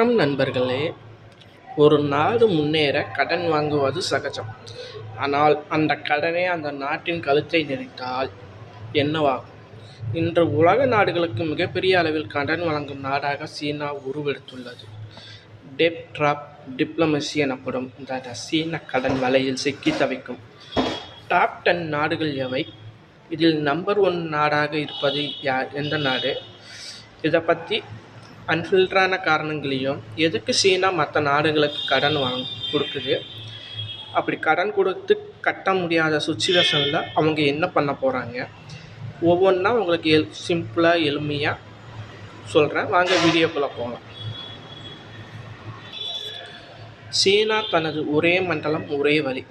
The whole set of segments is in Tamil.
வணக்கம் நண்பர்களே. ஒரு நாடு முன்னேற கடன் வாங்குவது சகஜம். ஆனால் அந்த கடனே அந்த நாட்டின் கழுத்தை நெரித்தால் என்னவாகும்? இன்று உலக நாடுகளுக்கு மிகப்பெரிய அளவில் கடன் வழங்கும் நாடாக சீனா உருவெடுத்துள்ளது. டெட் டிராப் டிப்ளமசி எனப்படும் இந்த சீன கடன் வலையில் சிக்கி தவிக்கும் டாப் 10 நாடுகள் எவை? இதில் நம்பர் 1 நாடாக இருப்பது எந்த நாடு? இதை பற்றி அன்ஃபில்டரான காரணங்களையும், எதுக்கு சீனா மற்ற நாடுகளுக்கு கடன் கொடுக்குது, அப்படி கடன் கொடுத்து கட்ட முடியாத சுச்சுவேஷனில் அவங்க என்ன பண்ண போகிறாங்க, ஒவ்வொன்றா உங்களுக்கு சிம்பிளாக எளிமையாக சொல்கிறேன். வாங்க வீடியோக்குள்ளே போகலாம். சீனா தனது ஒரே மண்டலம் ஒரே வழி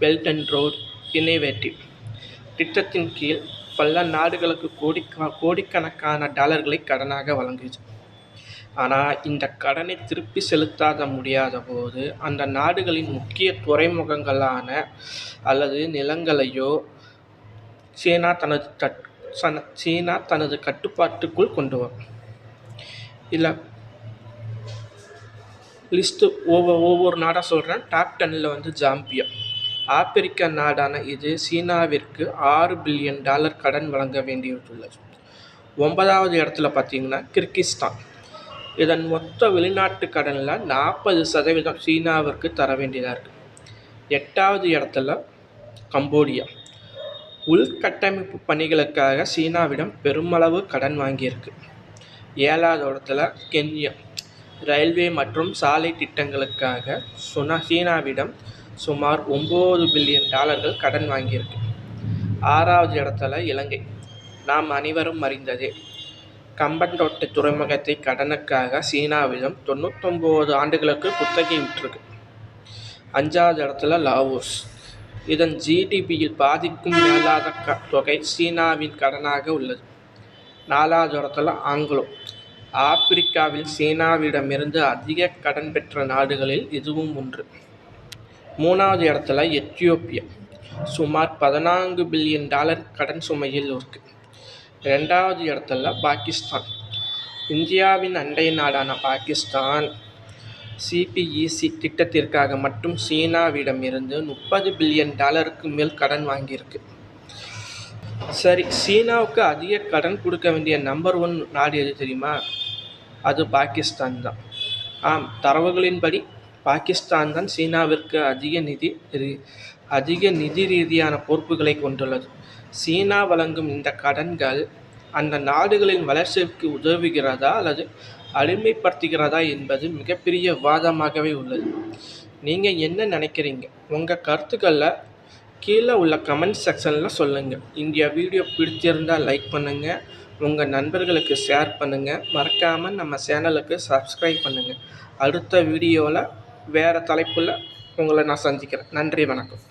பெல்ட் அண்ட் ரோட் இனோவேட்டிவ் திட்டத்தின் கீழ் பல நாடுகளுக்கு கோடிக்கணக்கான டாலர்களை கடனாக வழங்குது. ஆனால் இந்த கடனை திருப்பி செலுத்தாத முடியாத போது அந்த நாடுகளின் முக்கிய துறைமுகங்களான அல்லது நிலங்களையோ சீனா தனது கட்டுப்பாட்டுக்குள் கொண்டு வரும். இல்லை லிஸ்ட்டு ஒவ்வொரு நாடாக சொல்கிறேன். டாப் 10 ஜாம்பியா, ஆப்பிரிக்க நாடான இது சீனாவிற்கு $6 பில்லியன் கடன் வழங்க வேண்டியுள்ளது. 9வது இடத்துல பார்த்தீங்கன்னா கிர்கிஸ்தான். இதன் மொத்த வெளிநாட்டு கடனில் 40% சீனாவிற்கு தர வேண்டியதாக இருக்குது. 8வது இடத்துல கம்போடியா. உள்கட்டமைப்பு பணிகளுக்காக சீனாவிடம் பெருமளவு கடன் வாங்கியிருக்கு. 7வது இடத்துல கென்யா. ரயில்வே மற்றும் சாலை திட்டங்களுக்காக சீனாவிடம் சுமார் $9 பில்லியன் கடன் வாங்கியிருக்கு. 6வது இடத்துல இலங்கை. நாம் அனைவரும் அறிந்ததே, கம்பன்தோட்டை துறைமுகத்தை கடனுக்காக சீனாவிடம் 99 ஆண்டுகளுக்கு குத்தகை விட்டிருக்கு. 5வது இடத்துல லாவோஸ். இதன் ஜிடிபியில் பாதிக்கும் மேலாத தொகை சீனாவின் கடனாக உள்ளது. 4வது இடத்துல ஆங்கிலோ. ஆப்பிரிக்காவில் சீனாவிடமிருந்து அதிக கடன் பெற்ற நாடுகளில் இதுவும் ஒன்று. 3வது இடத்துல எத்தியோப்பியா. சுமார் $14 பில்லியன் கடன் சுமையில் இருக்கு. 2வது இடத்துல பாகிஸ்தான். இந்தியாவின் அண்டை நாடான பாகிஸ்தான் சிபிஇசி திட்டத்திற்காக மட்டும் சீனாவிடமிருந்து $30 பில்லியன் மேல் கடன் வாங்கியிருக்கு. சரி, சீனாவுக்கு அதிக கடன் கொடுக்க வேண்டிய நம்பர் 1 நாடு எது தெரியுமா? அது பாகிஸ்தான் தான். ஆம், தரவுகளின்படி பாகிஸ்தான் தான் சீனாவிற்கு அதிக நிதி ரீதியான பொறுப்புகளை கொண்டுள்ளது. சீனா வழங்கும் இந்த கடன்கள் அந்த நாடுகளின் வளர்ச்சிக்கு உதவுகிறதா அல்லது அடிமைப்படுத்துகிறதா என்பது மிகப்பெரிய விவாதமாகவே உள்ளது. நீங்கள் என்ன நினைக்கிறீங்க? உங்கள் கருத்துக்களை கீழே உள்ள கமெண்ட் செக்ஷனில் சொல்லுங்கள். இந்த வீடியோ பிடிச்சிருந்தால் லைக் பண்ணுங்கள், உங்கள் நண்பர்களுக்கு ஷேர் பண்ணுங்கள், மறக்காமல் நம்ம சேனலுக்கு சப்ஸ்கிரைப் பண்ணுங்கள். அடுத்த வீடியோவில் வேறு தலைப்பில் உங்களை நான் சந்திக்கிறேன். நன்றி, வணக்கம்.